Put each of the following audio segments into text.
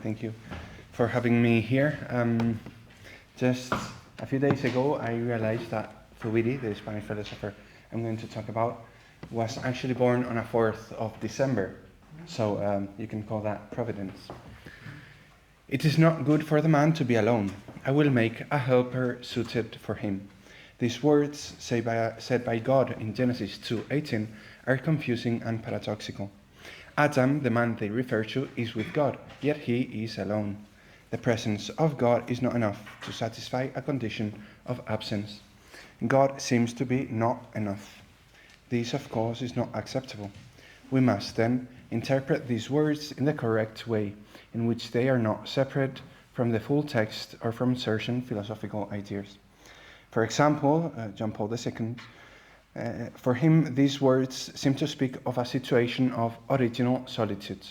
thank you for having me here. Just a few days ago, I realized that Zubiri, the Spanish philosopher I'm going to talk about, was actually born on a 4th of December. So you can call that providence. It is not good for the man to be alone. I will make a helper suited for him. These words said by God in Genesis 2:18 are confusing and paradoxical. Adam, the man they refer to, is with God, yet he is alone. The presence of God is not enough to satisfy a condition of absence. God seems to be not enough. This, of course, is not acceptable. We must then interpret these words in the correct way, in which they are not separate from the full text or from certain philosophical ideas. For example, John Paul II, for him these words seem to speak of a situation of original solitude.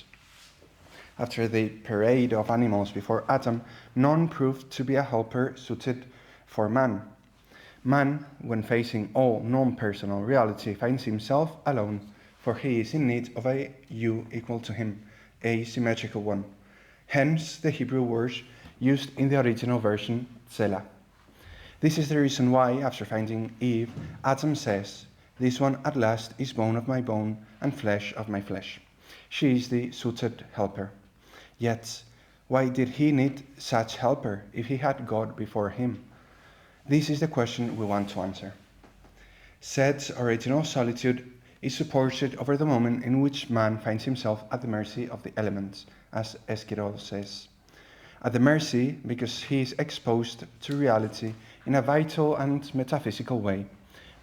After the parade of animals before Adam, none proved to be a helper suited for man. Man, when facing all non-personal reality, finds himself alone, for he is in need of a you equal to him, a symmetrical one. Hence the Hebrew word used in the original version, Zela. This is the reason why, after finding Eve, Adam says, "This one at last is bone of my bone and flesh of my flesh." She is the suited helper. Yet, why did he need such helper if he had God before him? This is the question we want to answer. Said original solitude is supported over the moment in which man finds himself at the mercy of the elements, as Esquirol says. At the mercy because he is exposed to reality in a vital and metaphysical way.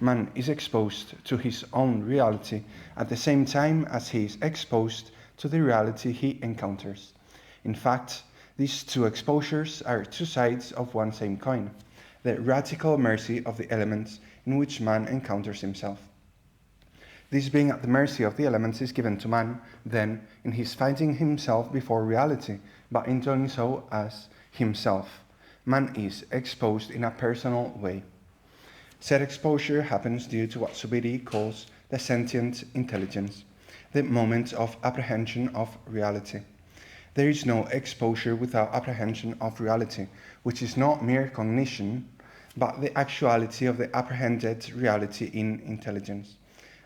Man is exposed to his own reality at the same time as he is exposed to the reality he encounters. In fact, these two exposures are two sides of one same coin, the radical mercy of the elements in which man encounters himself. This being at the mercy of the elements is given to man, then, in his finding himself before reality, but in doing so as himself. Man is exposed in a personal way. Said exposure happens due to what Zubiri calls the sentient intelligence, the moment of apprehension of reality. There is no exposure without apprehension of reality, which is not mere cognition, but the actuality of the apprehended reality in intelligence.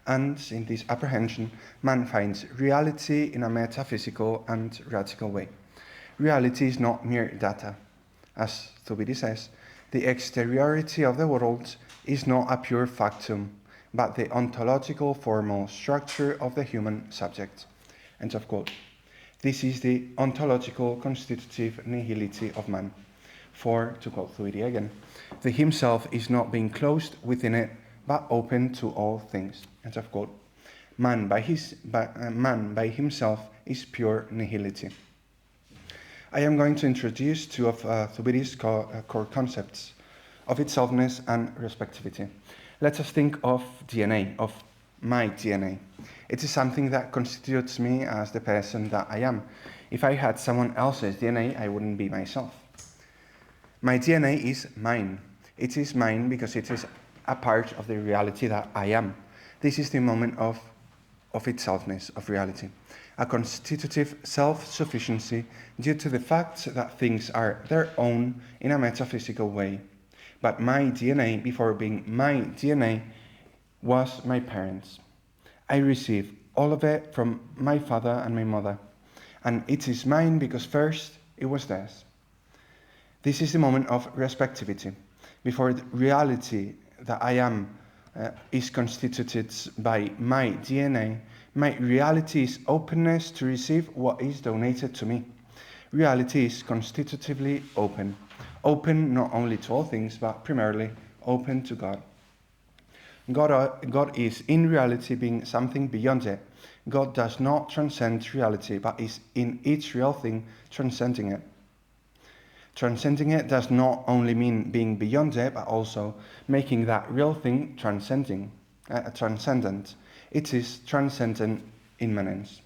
And in this apprehension, man finds reality in a metaphysical and radical way. Reality is not mere data. As Zubiri says, the exteriority of the world is not a pure factum, but the ontological formal structure of the human subject. End of quote. This is the ontological constitutive nihility of man. For, to quote Zubiri again, the himself is not being closed within it, but open to all things. End of quote. Man by himself is pure nihility. I am going to introduce two of Zubiri's core concepts of itselfness and respectivity. Let us think of DNA, of my DNA. It is something that constitutes me as the person that I am. If I had someone else's DNA, I wouldn't be myself. My DNA is mine. It is mine because it is a part of the reality that I am. This is the moment of itselfness, of reality. A constitutive self-sufficiency due to the fact that things are their own in a metaphysical way. But my DNA, before being my DNA, was my parents. I received all of it from my father and my mother, and it is mine because first it was theirs. This is the moment of respectivity. Before the reality that I am is constituted by my DNA, my reality is openness to receive what is donated to me. Reality is constitutively open. Open not only to all things, but primarily open to God. God is in reality being something beyond it. God does not transcend reality, but is in each real thing transcending it. Transcending it does not only mean being beyond it, but also making that real thing transcendent. It is transcendent immanence.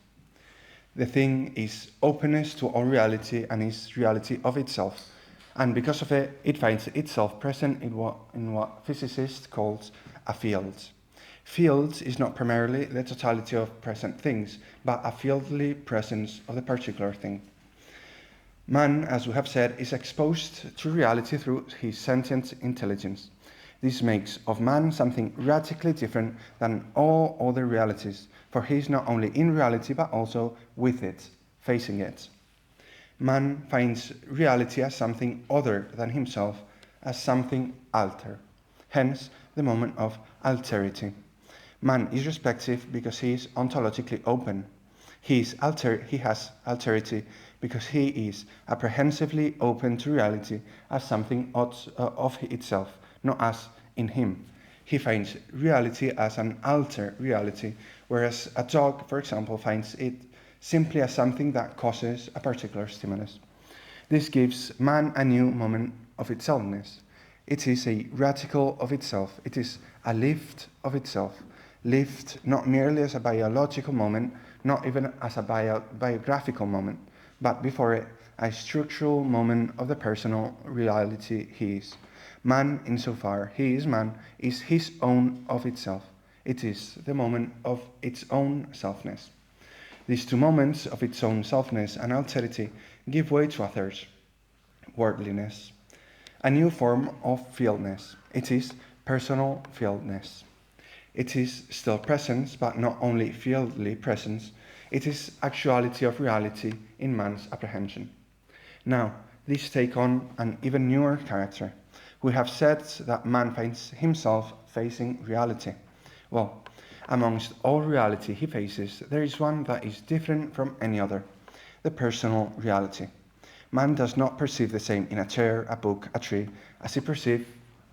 The thing is openness to all reality and is reality of itself. And because of it, it finds itself present in what physicists call a field. Field is not primarily the totality of present things, but a fieldly presence of the particular thing. Man, as we have said, is exposed to reality through his sentient intelligence. This makes of man something radically different than all other realities, for he is not only in reality but also with it, facing it. Man finds reality as something other than himself, as something alter, hence the moment of alterity. Man is respective because he is ontologically open. He has alterity because he is apprehensively open to reality as something of itself, not as in him. He finds reality as an alter reality, whereas a dog, for example, finds it simply as something that causes a particular stimulus. This gives man a new moment of itselfness. It is a radical of itself. It is a lift of itself. Lived not merely as a biological moment, not even as a biographical moment, but before it, a structural moment of the personal reality he is. Man, insofar he is man, is his own of itself. It is the moment of its own selfness. These two moments of its own selfness and alterity give way to a third, worldliness, a new form of fieldness. It is personal fieldness. It is still presence, but not only fieldly presence, it is actuality of reality in man's apprehension. Now, these take on an even newer character. We have said that man finds himself facing reality. Well, amongst all reality he faces, there is one that is different from any other, the personal reality. Man does not perceive the same in a chair, a book, a tree, as he perceives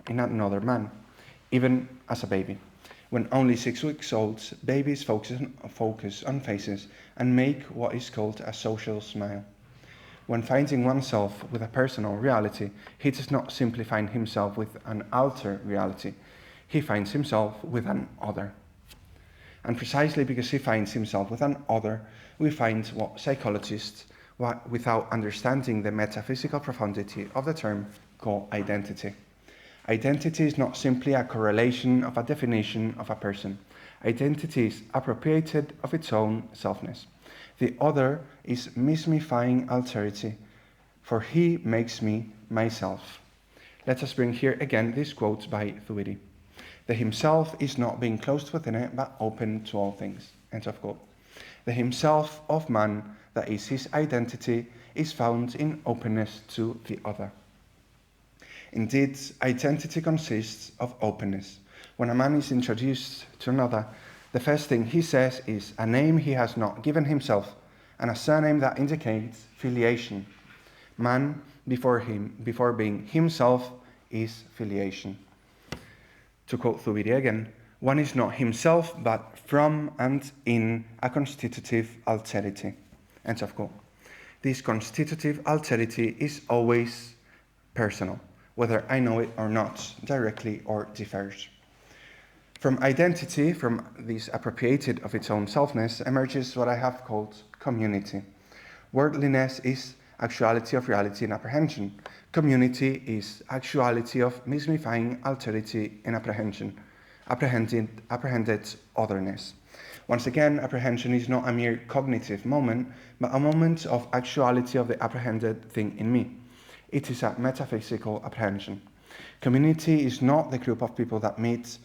in another man, even as a baby. When only 6 weeks old, babies focus on faces and make what is called a social smile. When finding oneself with a personal reality, he does not simply find himself with an alter reality, he finds himself with an other. And precisely because he finds himself with an other, we find what psychologists, without understanding the metaphysical profundity of the term, call identity. Identity is not simply a correlation of a definition of a person. Identity is appropriated of its own selfness. The other is mystifying alterity, for he makes me myself. Let us bring here again this quote by Thuidi. The himself is not being closed within it, but open to all things. End of quote. The himself of man, that is his identity, is found in openness to the other. Indeed, identity consists of openness. When a man is introduced to another, the first thing he says is a name he has not given himself and a surname that indicates filiation. Man, before being himself, is filiation. To quote Thuidi again, one is not himself, but from and in a constitutive alterity. End of quote. This constitutive alterity is always personal, whether I know it or not, directly or differs. From identity, from this appropriated of its own selfness, emerges what I have called community. Worldliness is actuality of reality in apprehension. Community is actuality of mystifying alterity in apprehension, apprehended otherness. Once again, apprehension is not a mere cognitive moment, but a moment of actuality of the apprehended thing in me. It is a metaphysical apprehension. Community is not the group of people that meet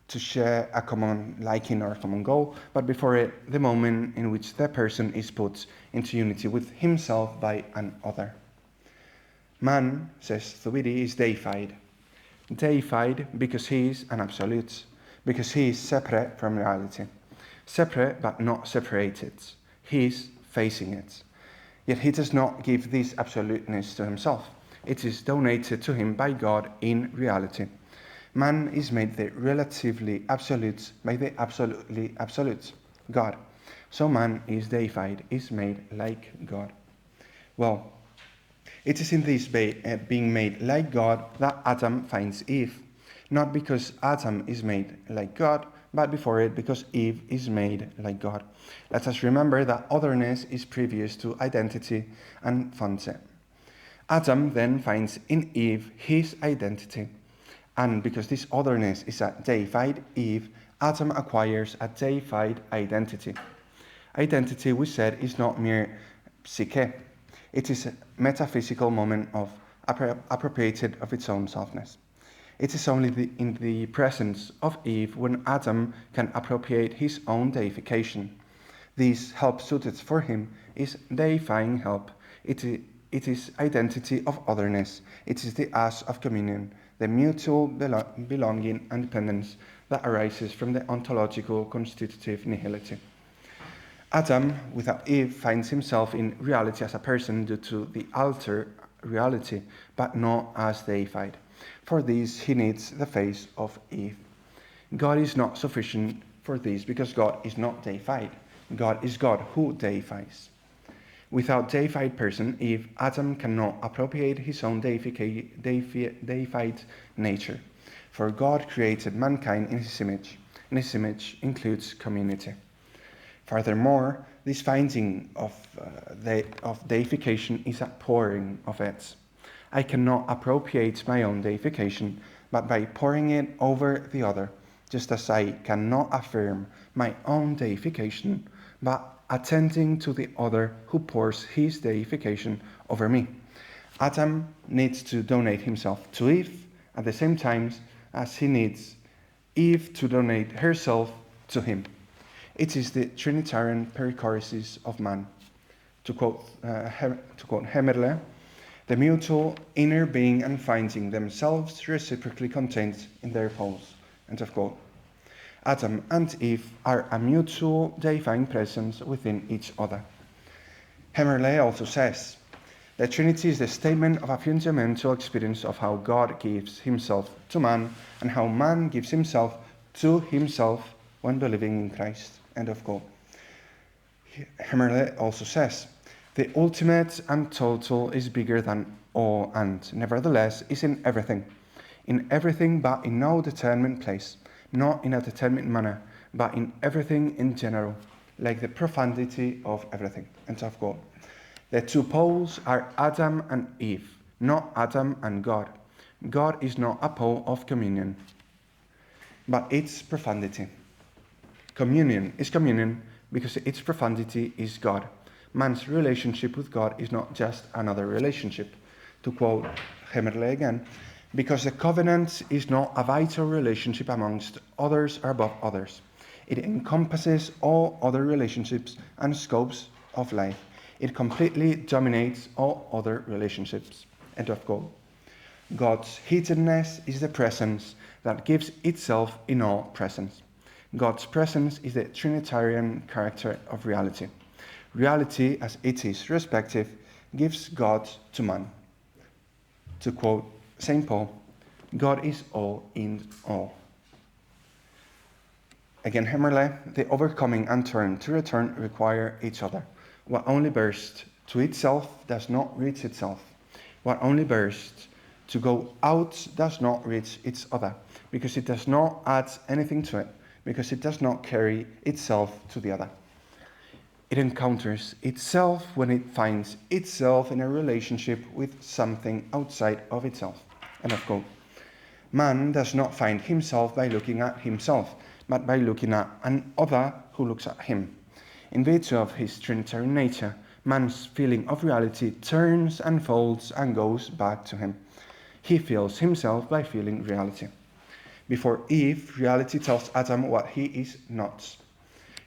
to share a common liking or a common goal, but before it, the moment in which the person is put into unity with himself by an other. Man, says Thuidi, is deified. Deified because he is an absolute, because he is separate from reality. Separate but not separated. He is facing it. Yet he does not give this absoluteness to himself. It is donated to him by God in reality. Man is made the relatively absolute by the absolutely absolute, God. So man is deified, is made like God. Well, it is in this being made like God that Adam finds Eve. Not because Adam is made like God, but before it because Eve is made like God. Let us remember that otherness is previous to identity and fonte. Adam then finds in Eve his identity. And because this otherness is a deified Eve, Adam acquires a deified identity. Identity, we said, is not mere psyche. It is a metaphysical moment of appropriated of its own selfness. It is only in the presence of Eve when Adam can appropriate his own deification. This help suited for him is deifying help. It is identity of otherness. It is the us of communion, the mutual belonging and dependence that arises from the ontological constitutive nihility. Adam, without Eve, finds himself in reality as a person due to the altered reality, but not as deified. For this, he needs the face of Eve. God is not sufficient for this because God is not deified. God is God who deifies. Without deified person, Eve, Adam cannot appropriate his own deified nature. For God created mankind in his image, and his image includes community. Furthermore, this finding of deification is a pouring of it. I cannot appropriate my own deification, but by pouring it over the other, just as I cannot affirm my own deification, but attending to the other who pours his deification over me. Adam needs to donate himself to Eve at the same time as he needs Eve to donate herself to him. It is the Trinitarian perichoresis of man. To quote Hemmerle, the mutual inner being and finding themselves reciprocally contained in their poles. End of quote. Adam and Eve are a mutual deifying presence within each other. Hemmerle also says, the Trinity is the statement of a fundamental experience of how God gives himself to man and how man gives himself to himself when believing in Christ. End of quote. Hemmerle also says, the ultimate and total is bigger than all and, nevertheless, is in everything but in no determined place, not in a determined manner, but in everything in general, like the profundity of everything. End of quote. The two poles are Adam and Eve, not Adam and God. God is not a pole of communion, but its profundity. Communion is communion because its profundity is God. Man's relationship with God is not just another relationship. To quote Hemmerle again, because the covenant is not a vital relationship amongst others or above others. It encompasses all other relationships and scopes of life. It completely dominates all other relationships. End of quote. God's hiddenness is the presence that gives itself in all presence. God's presence is the Trinitarian character of reality. Reality, as it is respective, gives God to man. To quote St. Paul, God is all in all. Again, Hemmerle, the overcoming and turn to return require each other. What only bursts to itself does not reach itself. What only bursts to go out does not reach its other, because it does not add anything to it, because it does not carry itself to the other. It encounters itself when it finds itself in a relationship with something outside of itself. End of quote. Man does not find himself by looking at himself, but by looking at an other who looks at him. In virtue of his Trinitarian nature, man's feeling of reality turns and folds and goes back to him. He feels himself by feeling reality. Before Eve, reality tells Adam what he is not.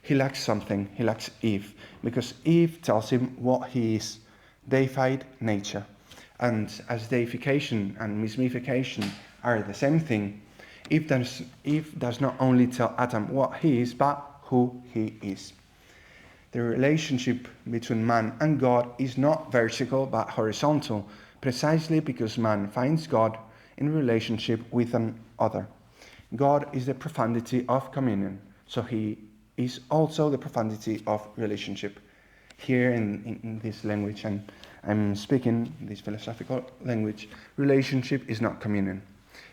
He lacks something, he lacks Eve, because Eve tells him what he is, deified nature. And as deification and mystification are the same thing, Eve does not only tell Adam what he is, but who he is. The relationship between man and God is not vertical but horizontal, precisely because man finds God in relationship with an other. God is the profundity of communion, so he is also the profundity of relationship. Here in this language, and I'm speaking this philosophical language, relationship is not communion.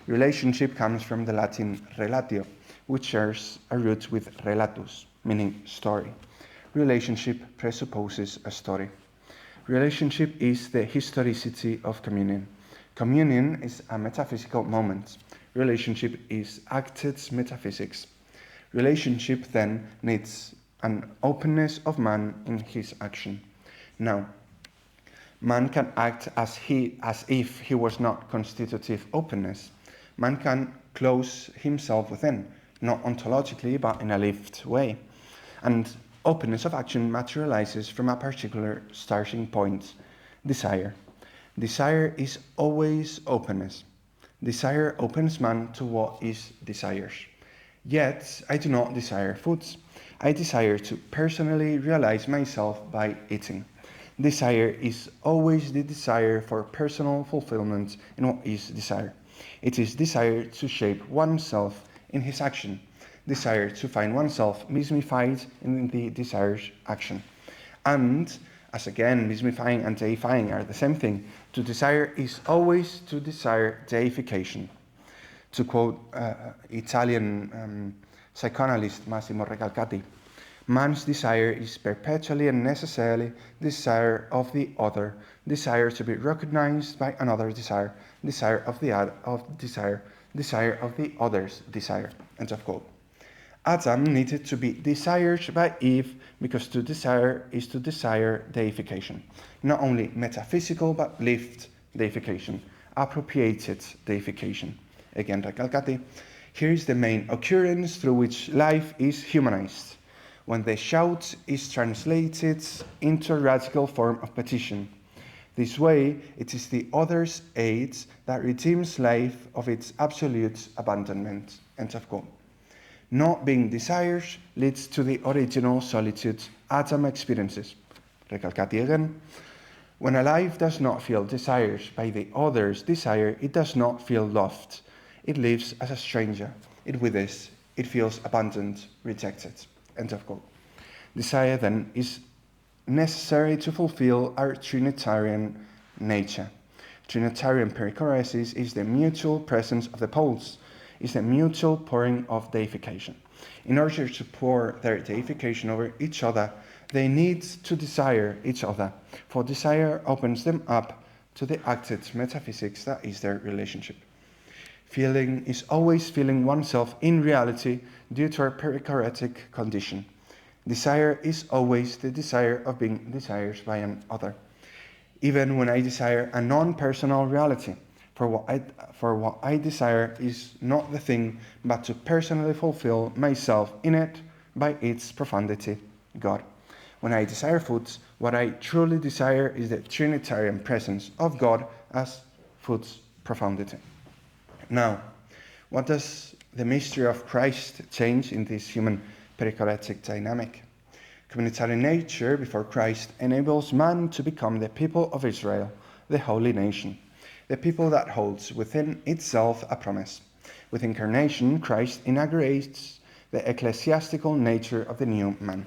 Relationship comes from the Latin relatio, which shares a root with relatus, meaning story. Relationship presupposes a story. Relationship is the historicity of communion. Communion is a metaphysical moment. Relationship is acted metaphysics. Relationship then needs an openness of man in his action. Now, Man can act as if he was not constitutive openness. Man can close himself within, not ontologically, but in a lived way. And openness of action materializes from a particular starting point, desire. Desire is always openness. Desire opens man to what is desires. Yet, I do not desire foods. I desire to personally realize myself by eating. Desire is always the desire for personal fulfillment in what is desire. It is desire to shape oneself in his action, desire to find oneself mystified in the desired action. And, as again, mystifying and deifying are the same thing, to desire is always to desire deification. To quote Italian psychoanalyst Massimo Recalcati, man's desire is perpetually and necessarily desire of the other, desire to be recognized by another desire, desire of the other's desire. End of quote. Adam needed to be desired by Eve because to desire is to desire deification. Not only metaphysical but lived deification, appropriated deification. Again, Recalcati, here is the main occurrence through which life is humanized, when the shout is translated into a radical form of petition. This way, it is the other's aid that redeems life of its absolute abandonment. End of quote. Not being desired leads to the original solitude Adam experiences. Recalcati again. When a life does not feel desired by the other's desire, it does not feel loved. It lives as a stranger. It withers. It feels abandoned, rejected. End of quote. Desire, then, is necessary to fulfill our Trinitarian nature. Trinitarian perichoresis is the mutual presence of the poles, is the mutual pouring of deification. In order to pour their deification over each other, they need to desire each other, for desire opens them up to the acted metaphysics that is their relationship. Feeling is always feeling oneself in reality due to our perichoretic condition. Desire is always the desire of being desired by another. Even when I desire a non-personal reality, for what I desire is not the thing, but to personally fulfill myself in it by its profundity, God. When I desire foods, what I truly desire is the Trinitarian presence of God as food's profundity. Now, what does the mystery of Christ change in this human perichoretic dynamic? Communitarian nature before Christ enables man to become the people of Israel, the holy nation, the people that holds within itself a promise. With incarnation, Christ inaugurates the ecclesiastical nature of the new man.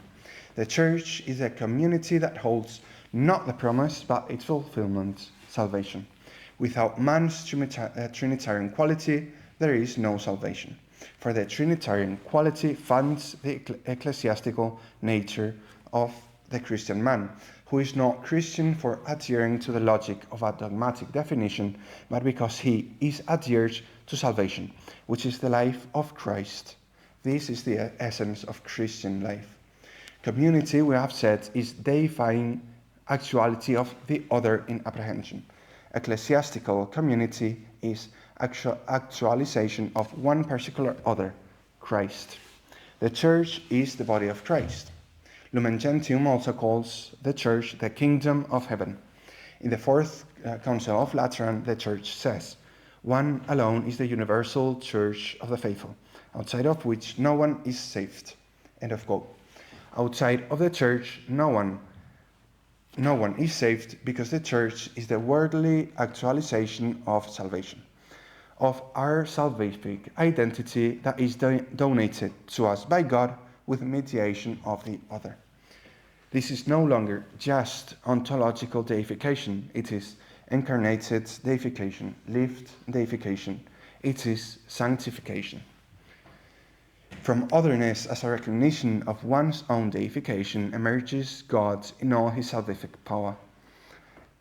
The church is a community that holds not the promise, but its fulfillment, salvation. Without man's Trinitarian quality, there is no salvation. For the Trinitarian quality funds the ecclesiastical nature of the Christian man, who is not Christian for adhering to the logic of a dogmatic definition, but because he is adhered to salvation, which is the life of Christ. This is the essence of Christian life. Community, we have said, is deifying actuality of the other in apprehension. Ecclesiastical community is actualization of one particular other, Christ. The church is the body of Christ. Lumen Gentium also calls the church the kingdom of heaven. In the Fourth Council of Lateran, the church says, one alone is the universal church of the faithful, outside of which no one is saved. End of quote. Outside of the church, no one is saved, because the church is the worldly actualization of salvation, of our salvific identity that is donated to us by God with mediation of the other. This is no longer just ontological deification, it is incarnated deification, lived deification, it is sanctification. From otherness as a recognition of one's own deification emerges God in all his salvific power.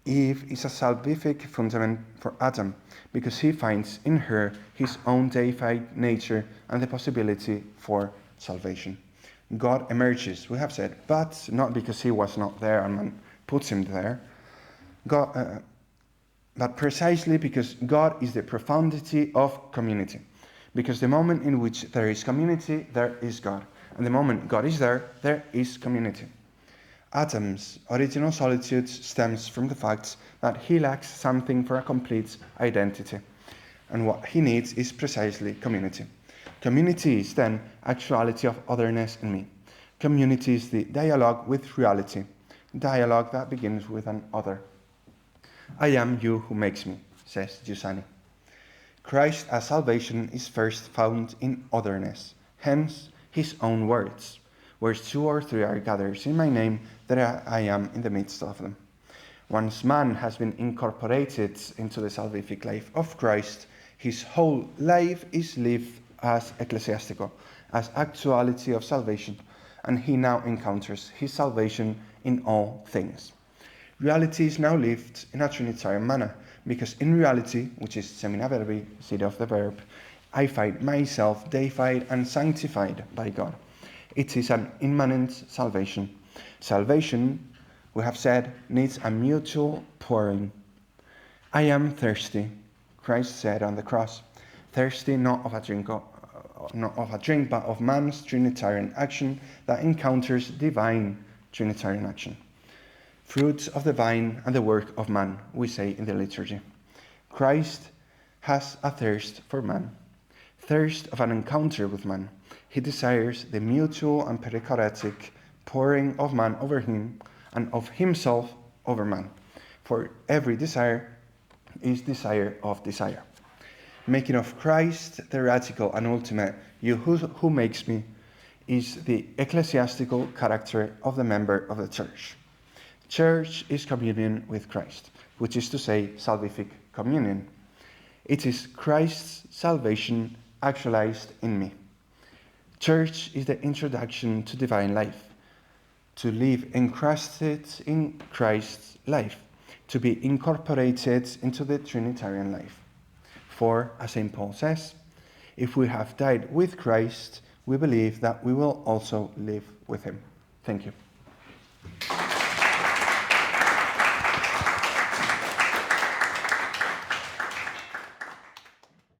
Eve is a salvific fundament for Adam because he finds in her his own deified nature and the possibility for salvation. God emerges, we have said, but not because he was not there and man puts him there. but precisely because God is the profundity of community. Because the moment in which there is community, there is God. And the moment God is there, there is community. Adam's original solitude stems from the fact that he lacks something for a complete identity. And what he needs is precisely community. Community is then actuality of otherness in me. Community is the dialogue with reality, dialogue that begins with an other. I am you who makes me, says Giussani. Christ as salvation is first found in otherness, hence his own words. Where 2 or 3 are gathered in my name, there I am in the midst of them. Once man has been incorporated into the salvific life of Christ, his whole life is lived as ecclesiastical, as actuality of salvation, and he now encounters his salvation in all things. Reality is now lived in a Trinitarian manner, because in reality, which is semina verbi, seed of the verb, I find myself deified and sanctified by God. It is an immanent salvation. Salvation, we have said, needs a mutual pouring. I am thirsty, Christ said on the cross. Thirsty not of a drink, but of man's Trinitarian action that encounters divine Trinitarian action. Fruits of the vine and the work of man, we say in the liturgy. Christ has a thirst for man, thirst of an encounter with man. He desires the mutual and perichoretic pouring of man over him and of himself over man. For every desire is desire of desire. Making of Christ the radical and ultimate you who makes me is the ecclesiastical character of the member of the church. Church is communion with Christ, which is to say salvific communion. It is Christ's salvation actualized in me. Church is the introduction to divine life, to live encrusted in Christ's life, to be incorporated into the Trinitarian life. For, as St. Paul says, if we have died with Christ, we believe that we will also live with him. Thank you.